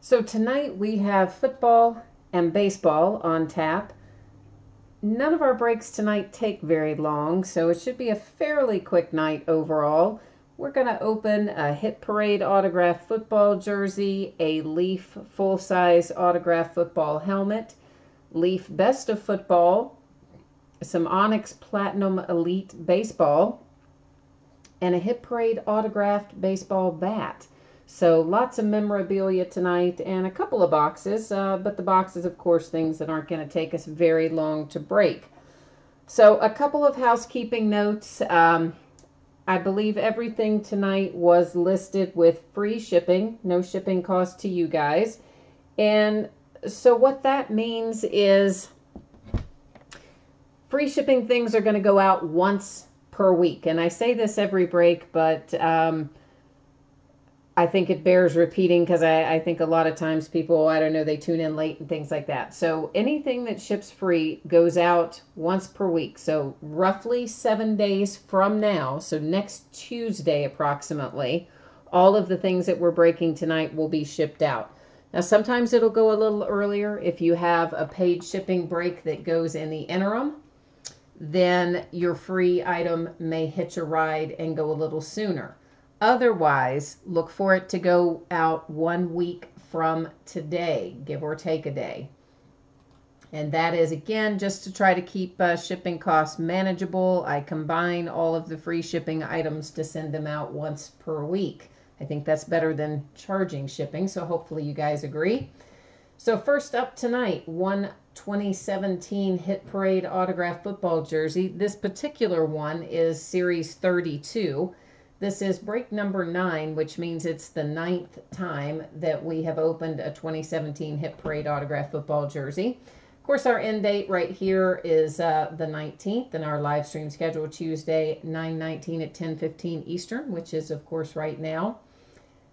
So tonight we have football and baseball on tap. None of our breaks tonight take very long, so it should be a fairly quick night overall. We're going to open a Hit Parade autographed football jersey, a Leaf full-size autographed football helmet, Leaf Best of Football, some Onyx Platinum Elite baseball, and a Hit Parade autographed baseball bat. So lots of memorabilia tonight and a couple of boxes, but the boxes, of course, things that aren't going to take us very long to break. So a couple of housekeeping notes. I believe everything tonight was listed with free shipping, no shipping cost to you guys. And so what that means is free shipping things are going to go out once per week. And I say this every break, but I think it bears repeating because I think a lot of times people, I don't know, they tune in late and things like that. So anything that ships free goes out once per week. So roughly 7 days from now, so next Tuesday approximately, all of the things that we're breaking tonight will be shipped out. Now sometimes it'll go a little earlier. If you have a paid shipping break that goes in the interim, then your free item may hitch a ride and go a little sooner. Otherwise, look for it to go out 1 week from today, give or take a day. And that is, again, just to try to keep shipping costs manageable. I combine all of the free shipping items to send them out once per week. I think that's better than charging shipping, so hopefully you guys agree. So first up tonight, one 2017 Hit Parade autographed football jersey. This particular one is Series 32. This is break number 9, which means it's the 9th time that we have opened a 2017 Hit Parade autographed football jersey. Of course, our end date right here is the 19th, and our live stream schedule Tuesday, 9/19 at 10:15 Eastern, which is, of course, right now.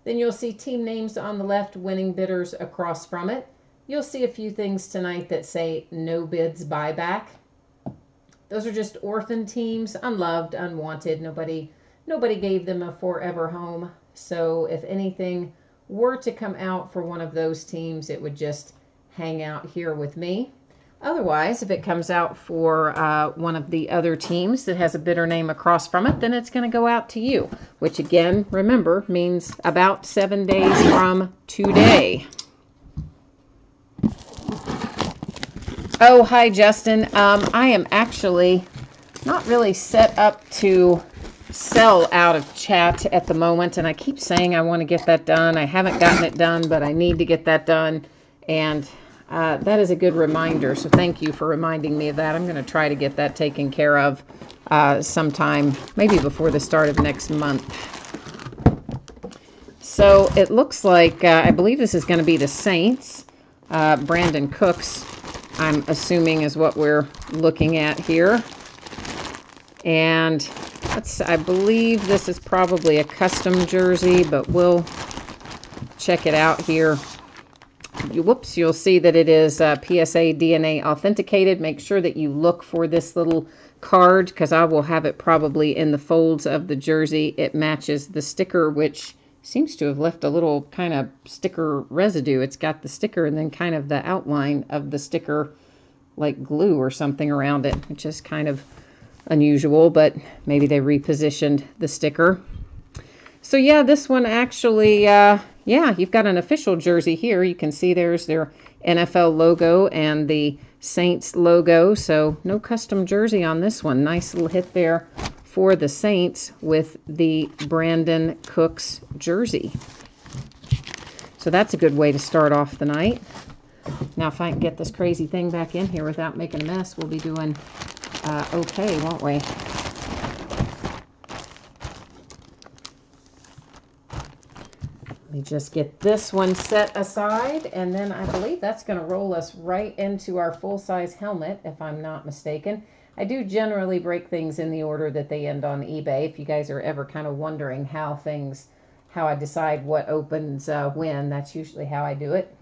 Then you'll see team names on the left, winning bidders across from it. You'll see a few things tonight that say no bids buyback. Those are just orphan teams, unloved, unwanted. Nobody gave them a forever home. So if anything were to come out for one of those teams, it would just hang out here with me. Otherwise, if it comes out for one of the other teams that has a bidder name across from it, then it's going to go out to you, which again, remember, means about 7 days from today. Oh, hi, Justin. I am actually not really set up to sell out of chat at the moment, and I keep saying I want to get that done. I haven't gotten it done, but I need to get that done, and that is a good reminder, so thank you for reminding me of that. I'm going to try to get that taken care of sometime, maybe before the start of next month. So it looks like, I believe this is going to be the Saints. Brandon Cooks, I'm assuming, is what we're looking at here. And I believe this is probably a custom jersey, but we'll check it out here. Whoops, you'll see that it is PSA DNA authenticated. Make sure that you look for this little card because I will have it probably in the folds of the jersey. It matches the sticker, which seems to have left a little kind of sticker residue. It's got the sticker and then kind of the outline of the sticker like glue or something around it, which is kind of unusual, but maybe they repositioned the sticker. So yeah, this one actually, yeah, you've got an official jersey here. You can see there's their NFL logo and the Saints logo. So no custom jersey on this one. Nice little hit there for the Saints with the Brandon Cooks jersey. So that's a good way to start off the night. Now, if I can get this crazy thing back in here without making a mess, we'll be doing okay, won't we? Let me just get this one set aside, and then I believe that's going to roll us right into our full-size helmet, if I'm not mistaken. I do generally break things in the order that they end on eBay. If you guys are ever kind of wondering how I decide what opens when, that's usually how I do it.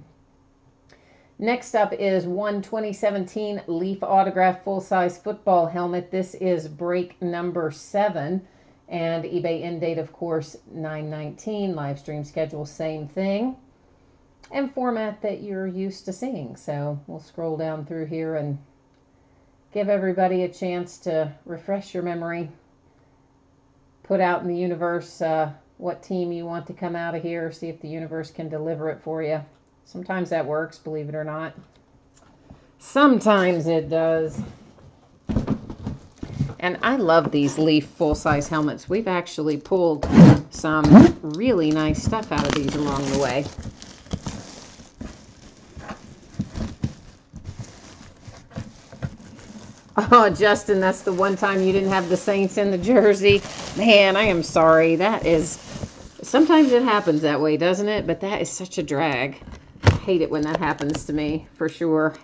Next up is one 2017 Leaf Autograph full-size football helmet. This is break number 7. And eBay end date, of course, 9/19. Live stream schedule, same thing. and format that you're used to seeing. So we'll scroll down through here and give everybody a chance to refresh your memory, put out in the universe what team you want to come out of here, see if the universe can deliver it for you. Sometimes that works, believe it or not. Sometimes it does. And I love these Leaf full-size helmets. We've actually pulled some really nice stuff out of these along the way. Oh, Justin, that's the one time you didn't have the Saints in the jersey. Man, I am sorry. That is... Sometimes it happens that way, doesn't it? But that is such a drag. I hate it when that happens to me, for sure.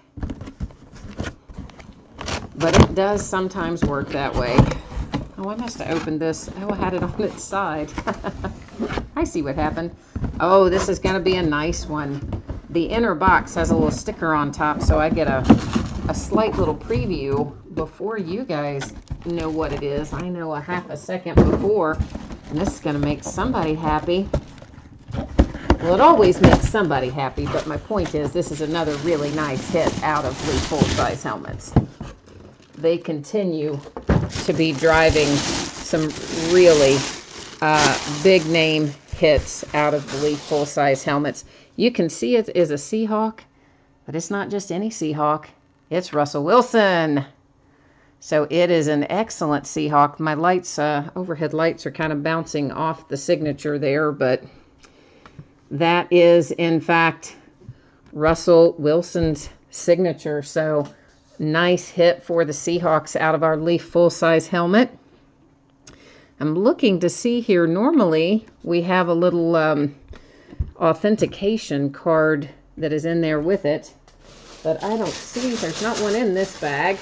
But it does sometimes work that way. Oh, I must have opened this. Oh, I had it on its side. I see what happened. Oh, this is going to be a nice one. The inner box has a little sticker on top, so I get a slight little preview before you guys know what it is. I know a half a second before, and this is going to make somebody happy. Well, it always makes somebody happy, but my point is this is another really nice hit out of Leaf full-size helmets. They continue to be driving some really big name hits out of the Leaf full-size helmets. You can see it is a Seahawk, but it's not just any Seahawk. It's Russell Wilson. So it is an excellent Seahawk. My lights, overhead lights are kind of bouncing off the signature there, but that is, in fact, Russell Wilson's signature. So nice hit for the Seahawks out of our Leaf full-size helmet. I'm looking to see here. Normally, we have a little authentication card that is in there with it, but I don't see. There's not one in this bag.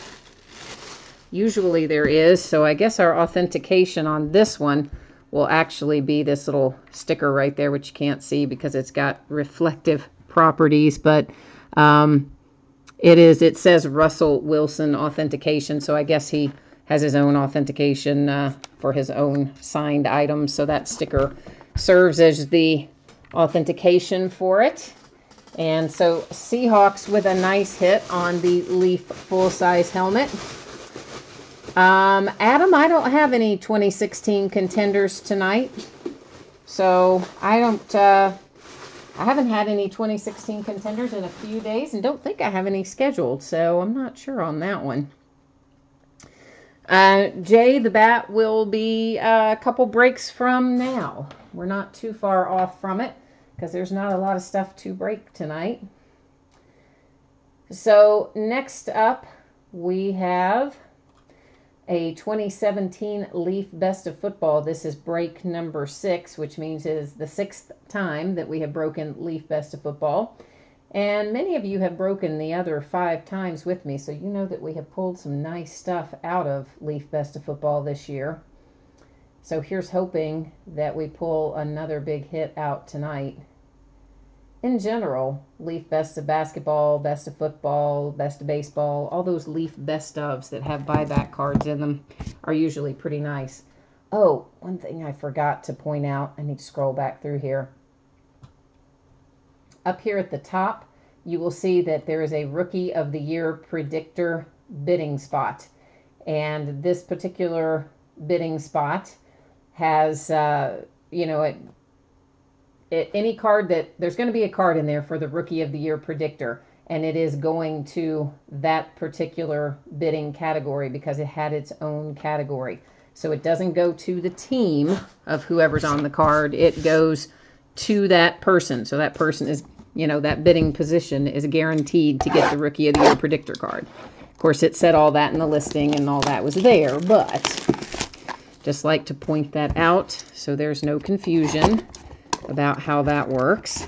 Usually there is, so I guess our authentication on this one will actually be this little sticker right there, which you can't see because it's got reflective properties, but it says Russell Wilson authentication, so I guess he has his own authentication for his own signed items, so that sticker serves as the authentication for it. And so Seahawks with a nice hit on the Leaf full-size helmet. Adam, I don't have any 2016 contenders tonight, so I haven't had any 2016 contenders in a few days and don't think I have any scheduled, so I'm not sure on that one. Jay the Bat will be a couple breaks from now. We're not too far off from it because there's not a lot of stuff to break tonight. So next up we have a 2017 Leaf Best of Football. This is break number 6, which means it is the 6th time that we have broken Leaf Best of Football. And many of you have broken the other 5 times with me, so you know that we have pulled some nice stuff out of Leaf Best of Football this year. So here's hoping that we pull another big hit out tonight. In general, Leaf Best of Basketball, Best of Football, Best of Baseball, all those Leaf Best ofs that have buyback cards in them are usually pretty nice. Oh, one thing I forgot to point out. I need to scroll back through here. Up here at the top, you will see that there is a Rookie of the Year predictor bidding spot. And this particular bidding spot has, any card there's going to be a card in there for the Rookie of the Year predictor, and it is going to that particular bidding category because it had its own category. So it doesn't go to the team of whoever's on the card. It goes to that person. So that person is, that bidding position is guaranteed to get the Rookie of the Year predictor card. Of course, it said all that in the listing and all that was there, but just like to point that out so there's no confusion about how that works.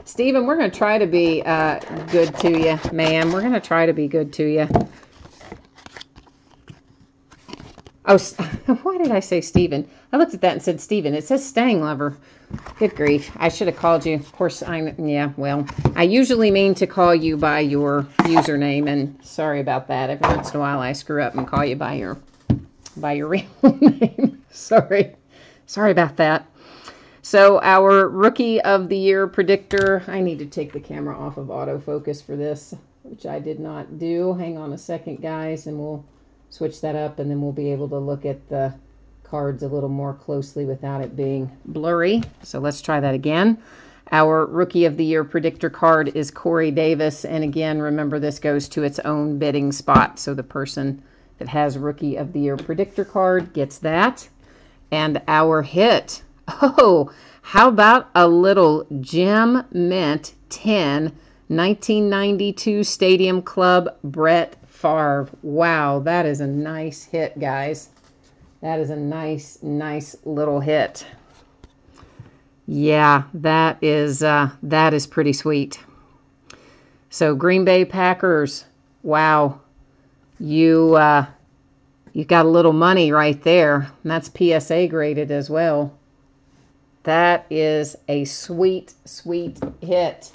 Stephen, we're going to try to be good to you, ma'am. We're going to try to be good to you. Oh, why did I say Stephen? I looked at that and said Stephen. It says Stang Lover. Good grief. I should have called you. Of course, I usually mean to call you by your username, and sorry about that. Every once in a while I screw up and call you by your real name. Sorry about that. So our Rookie of the Year predictor, I need to take the camera off of autofocus for this, which I did not do. Hang on a second, guys, and we'll switch that up, and then we'll be able to look at the cards a little more closely without it being blurry. So let's try that again. Our Rookie of the Year predictor card is Corey Davis, and again, remember this goes to its own bidding spot. So the person that has Rookie of the Year predictor card gets that. And our hit, oh, how about a little Gem Mint 10 1992 Stadium Club Brett Favre. Wow, that is a nice hit, guys. That is a nice little hit. Yeah, that is pretty sweet. So Green Bay Packers, wow, you got a little money right there, and that's PSA graded as well. That is a sweet hit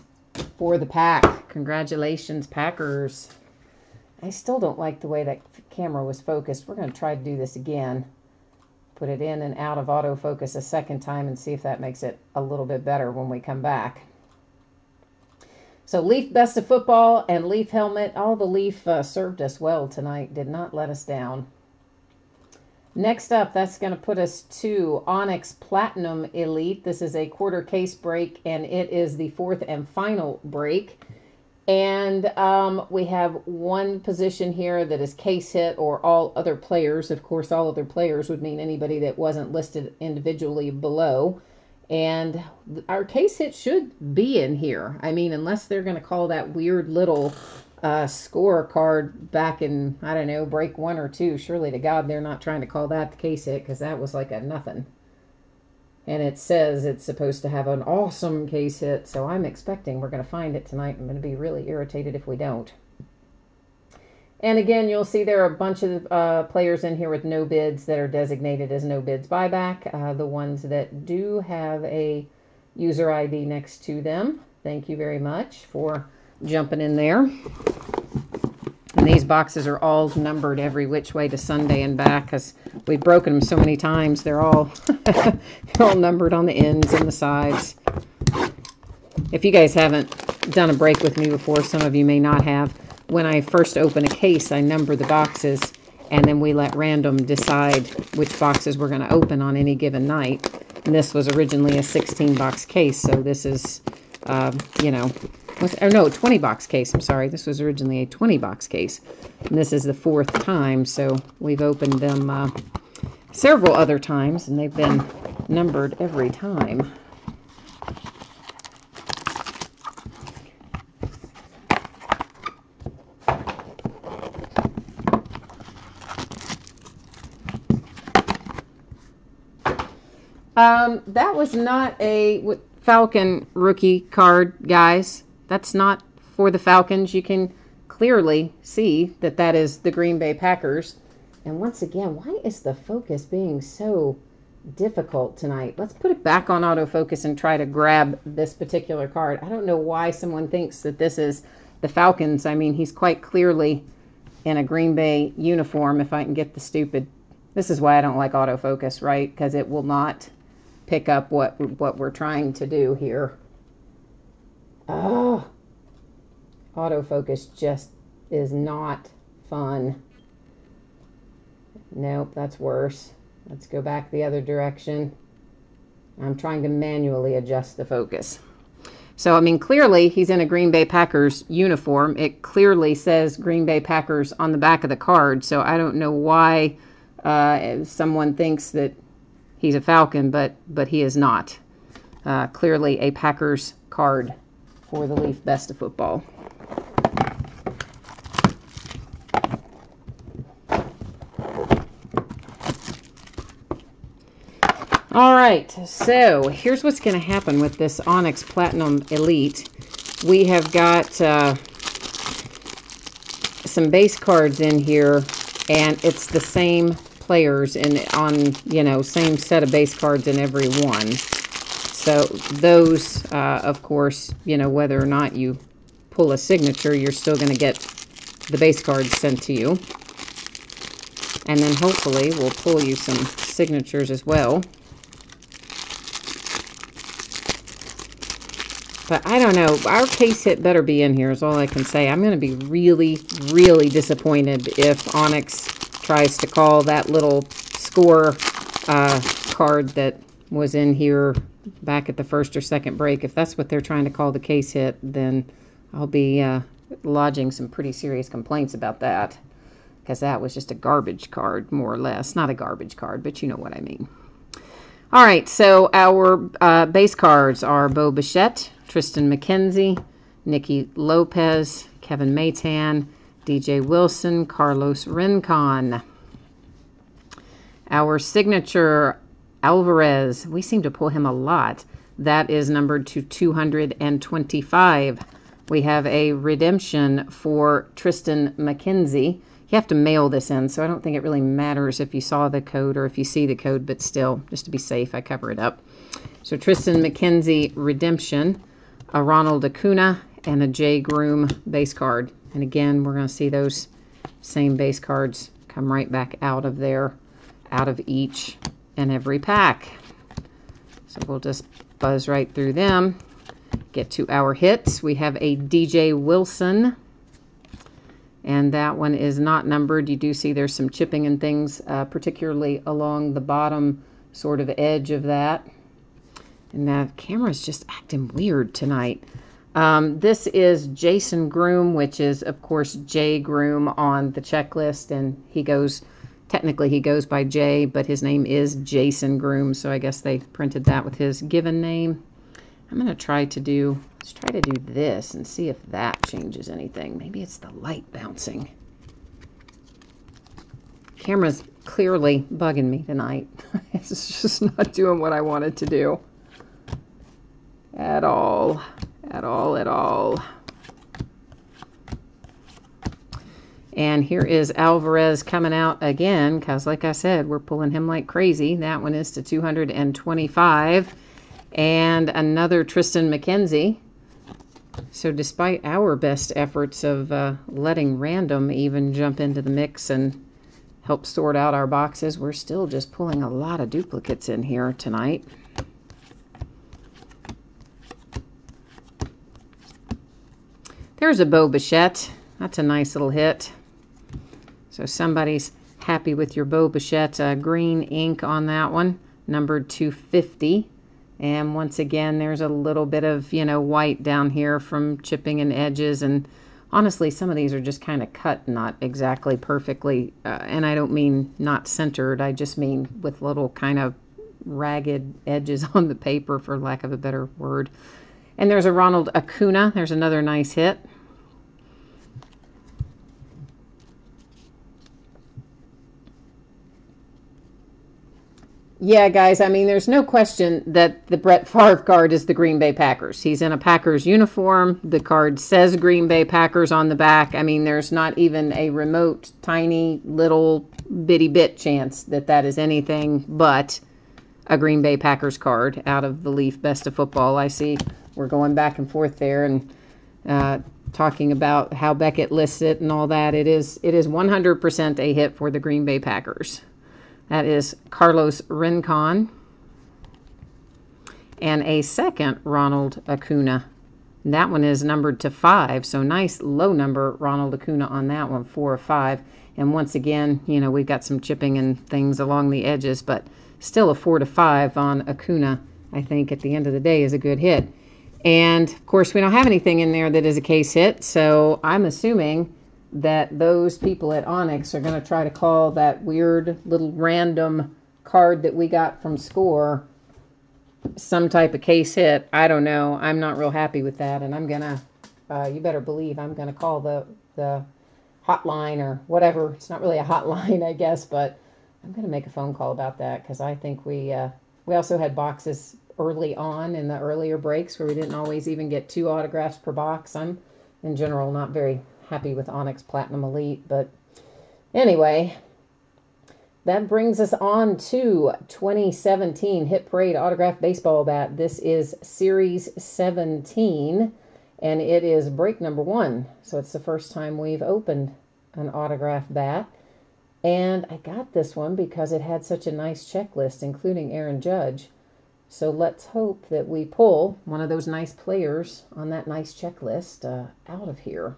for the pack. Congratulations, Packers. I still don't like the way that camera was focused. We're going to try to do this again. Put it in and out of autofocus a second time and see if that makes it a little bit better when we come back. So Leaf Best of Football and Leaf Helmet. All the Leaf served us well tonight. Did not let us down. Next up, that's going to put us to Onyx Platinum Elite. This is a quarter case break, and it is the fourth and final break. And we have one position here that is case hit or all other players. Of course, all other players would mean anybody that wasn't listed individually below. And our case hit should be in here. I mean, unless they're going to call that weird little score card back in, I don't know, break 1 or 2. Surely to God they're not trying to call that the case hit, because that was like a nothing. And it says it's supposed to have an awesome case hit, so I'm expecting we're going to find it tonight. I'm going to be really irritated if we don't. And again, you'll see there are a bunch of players in here with no bids that are designated as no bids buyback. The ones that do have a user ID next to them, thank you very much for jumping in there. And these boxes are all numbered every which way to Sunday and back, because we've broken them so many times. They're all they're all numbered on the ends and the sides. If you guys haven't done a break with me before, some of you may not have. When I first open a case, I number the boxes, and then we let random decide which boxes we're going to open on any given night. And this was originally a 16-box case, so this is, 20-box case. I'm sorry. This was originally a 20-box case. And this is the 4th time, so we've opened them several other times, and they've been numbered every time. That was not a Falcon rookie card, guys. That's not for the Falcons. You can clearly see that that is the Green Bay Packers. And once again, why is the focus being so difficult tonight? Let's put it back on autofocus and try to grab this particular card. I don't know why someone thinks that this is the Falcons. I mean, he's quite clearly in a Green Bay uniform, if I can get the stupid... This is why I don't like autofocus, right? Because it will not pick up what we're trying to do here. Oh, autofocus just is not fun. Nope, that's worse. Let's go back the other direction. I'm trying to manually adjust the focus. So, I mean, clearly he's in a Green Bay Packers uniform. It clearly says Green Bay Packers on the back of the card. So I don't know why someone thinks that he's a Falcon, but he is not. Clearly a Packers card for the Leaf Best of Football. All right, so here's what's going to happen with this Onyx Platinum Elite. We have got some base cards in here, and it's the same players same set of base cards in every one. So those, of course, whether or not you pull a signature, you're still going to get the base cards sent to you. And then hopefully we'll pull you some signatures as well. But I don't know. Our case hit better be in here is all I can say. I'm going to be really, really disappointed if Onyx tries to call that little score card that was in here back at the first or second break. If that's what they're trying to call the case hit, then I'll be lodging some pretty serious complaints about that, because that was just a garbage card, more or less. Not a garbage card, but you know what I mean. All right, so our base cards are Bo Bichette, Tristan McKenzie, Nicky Lopez, Kevin Maytan, DJ Wilson, Carlos Rincon. Our signature, Alvarez, we seem to pull him a lot. That is numbered to 225. We have a redemption for Tristan McKenzie. You have to mail this in, so I don't think it really matters if you saw the code or if you see the code, but still, just to be safe, I cover it up. So Tristan McKenzie redemption, a Ronald Acuna, and a Jay Groom base card. And again, we're going to see those same base cards come right back out of there, out of each and every pack. So we'll just buzz right through them. Get to our hits. We have a DJ Wilson, and that one is not numbered. You do see there's some chipping and things, particularly along the bottom sort of edge of that. And that camera's just acting weird tonight. This is Jason Groom, which is, of course, Jay Groom on the checklist, and technically he goes by Jay, but his name is Jason Groom, so I guess they printed that with his given name. I'm going to let's try to do this and see if that changes anything. Maybe it's the light bouncing. Camera's clearly bugging me tonight. It's just not doing what I wanted to do. At all. At all, at all. And here is Alvarez coming out again, because like I said, we're pulling him like crazy. That one is to 225. And another Tristan McKenzie. So despite our best efforts of letting random even jump into the mix and help sort out our boxes, we're still just pulling a lot of duplicates in here tonight. There's a Bo Bichette. That's a nice little hit. So somebody's happy with your Bo Bichette green ink on that one, numbered 250. And once again, there's a little bit of, white down here from chipping and edges. And honestly, some of these are just kind of cut not exactly perfectly. And I don't mean not centered. I just mean with little kind of ragged edges on the paper, for lack of a better word. And there's a Ronald Acuna. There's another nice hit. Yeah, guys, I mean, there's no question that the Brett Favre card is the Green Bay Packers. He's in a Packers uniform. The card says Green Bay Packers on the back. I mean, there's not even a remote, tiny, little, bitty bit chance that that is anything but a Green Bay Packers card out of the Leaf Best of Football. I see we're going back and forth there and talking about how Beckett lists it and all that. It is 100% a hit for the Green Bay Packers. That is Carlos Rincon. And a second Ronald Acuna. That one is numbered to 5. So nice low number Ronald Acuna on that one, 4 or 5. And once again, we've got some chipping and things along the edges, but still a 4 to 5 on Acuna, I think at the end of the day is a good hit. And of course, we don't have anything in there that is a case hit. So I'm assuming that those people at Onyx are going to try to call that weird little random card that we got from Score some type of case hit. I don't know. I'm not real happy with that, and I'm going to, you better believe I'm going to call the hotline or whatever. It's not really a hotline, I guess, but I'm going to make a phone call about that, because I think we also had boxes early on in the earlier breaks where we didn't always even get 2 autographs per box. I'm, in general, not very happy with Onyx Platinum Elite, but anyway, that brings us on to 2017 Hit Parade Autographed Baseball Bat. This is Series 17, and it is break number 1, so it's the first time we've opened an autographed bat, and I got this one because it had such a nice checklist, including Aaron Judge. So let's hope that we pull one of those nice players on that nice checklist out of here.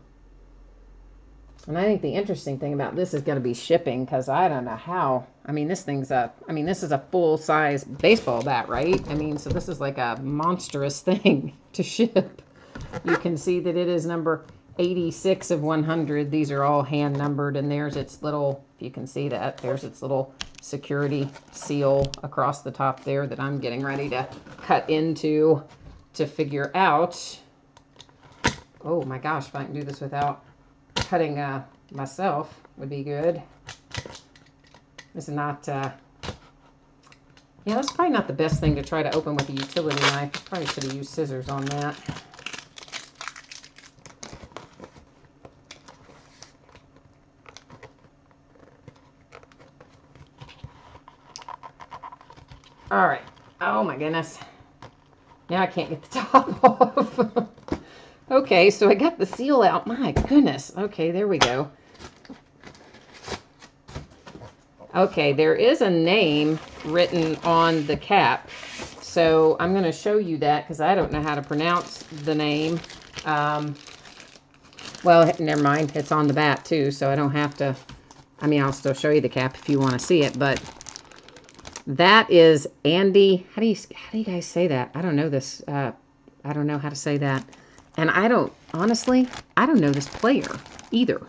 And I think the interesting thing about this is going to be shipping, because I don't know how. I mean, this is a full-size baseball bat, right? I mean, so this is like a monstrous thing to ship. You can see that it is number 86 of 100. These are all hand numbered, and there's its little, if you can see that, there's its little security seal across the top there that I'm getting ready to cut into to figure out. Oh my gosh, if I can do this without cutting myself would be good. This is not, yeah, that's probably not the best thing to try to open with a utility knife. Probably should have used scissors on that. All right. Oh my goodness. Now I can't get the top off. Okay, so I got the seal out. My goodness. Okay, there we go. Okay, there is a name written on the cap. So I'm going to show you that because I don't know how to pronounce the name. Well, never mind. It's on the bat too, so I don't have to. I mean, I'll still show you the cap if you want to see it, but that is Andy. How do you guys say that? I don't know this. I don't know how to say that. And honestly, I don't know this player either.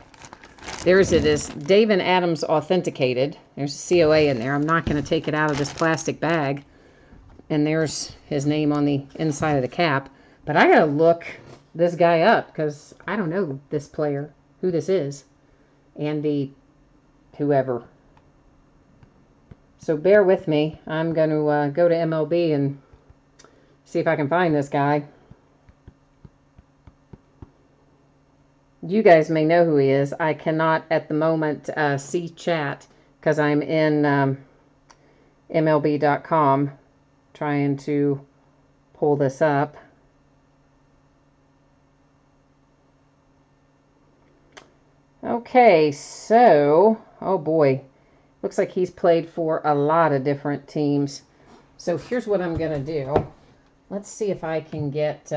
It is David Adams Authenticated. There's a COA in there. I'm not going to take it out of this plastic bag. And there's his name on the inside of the cap. But I got to look this guy up because I don't know this player, who this is. Andy, whoever. So bear with me. I'm going to go to MLB and see if I can find this guy. You guys may know who he is. I cannot at the moment see chat because I'm in MLB.com trying to pull this up. Okay, so, oh boy, looks like he's played for a lot of different teams. So here's what I'm going to do. Let's see if I can get...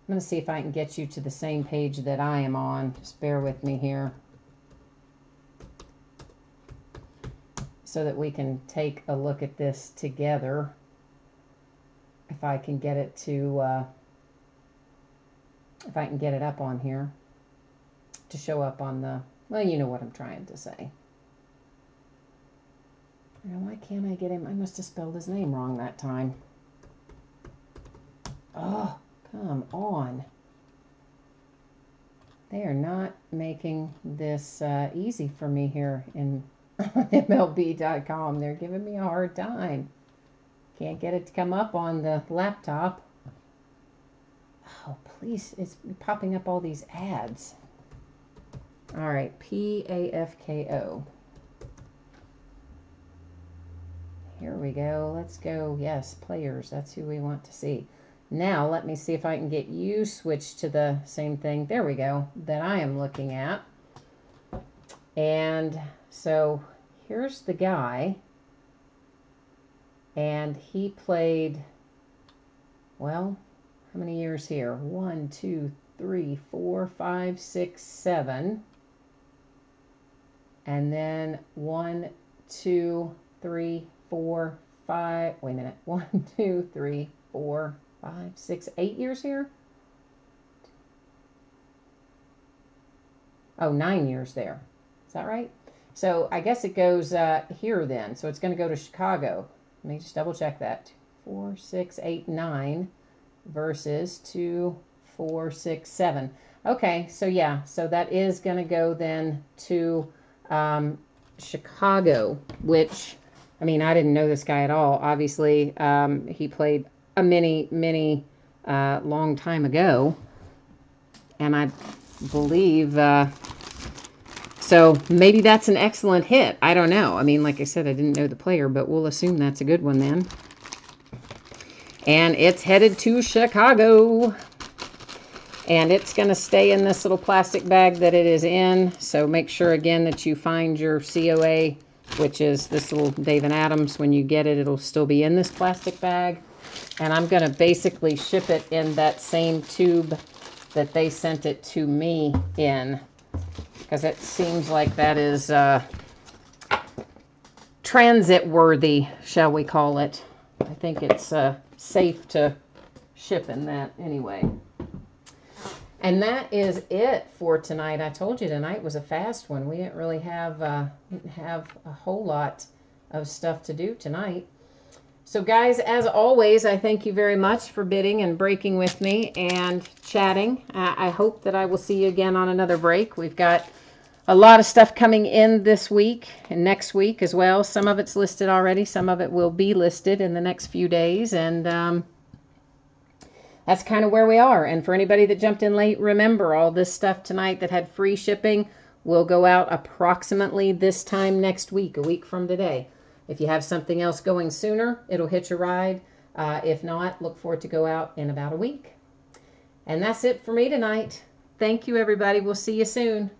I'm going to see if I can get you to the same page that I am on. Just bear with me here. So that we can take a look at this together. If I can get it to, if I can get it up on here. To show up on the, well, you know what I'm trying to say. Now, why can't I get him? I must have spelled his name wrong that time. Oh. Come on. They are not making this easy for me here in MLB.com. They're giving me a hard time. Can't get it to come up on the laptop. Oh, please. It's popping up all these ads. All right. PAFKO. Here we go. Let's go. Yes, players. That's who we want to see. Now, let me see if I can get you switched to the same thing. There we go, that I am looking at. And so here's the guy. And he played, well, how many years here? 1, 2, 3, 4, 5, 6, 7. And then 1, 2, 3, 4, 5. Wait a minute. 1, 2, 3, 4, 5, 6, 8 years here? Oh, 9 years there. Is that right? So I guess it goes here then. So it's going to go to Chicago. Let me just double check that. 4, 6, 8, 9 versus 2, 4, 6, 7. Okay, so yeah. So that is going to go then to Chicago, which, I mean, I didn't know this guy at all. Obviously, he played a many long time ago, and I believe so maybe that's an excellent hit. I don't know. I mean, like I said, I didn't know the player, but we'll assume that's a good one then. And it's headed to Chicago, and it's going to stay in this little plastic bag that it is in. So make sure again that you find your COA which is this little Dave & Adams. When you get it, it'll still be in this plastic bag. And I'm going to basically ship it in that same tube that they sent it to me in, because it seems like that is transit worthy, shall we call it. I think it's safe to ship in that anyway. And that is it for tonight. I told you tonight was a fast one. We didn't really have a whole lot of stuff to do tonight. So guys, as always, I thank you very much for bidding and breaking with me and chatting. I hope that I will see you again on another break. We've got a lot of stuff coming in this week and next week as well. Some of it's listed already. Some of it will be listed in the next few days. And that's kind of where we are. And for anybody that jumped in late, remember all this stuff tonight that had free shipping will go out approximately this time next week, a week from today. If you have something else going sooner, it'll hitch a ride. If not, look for it to go out in about a week. And that's it for me tonight. Thank you, everybody. We'll see you soon.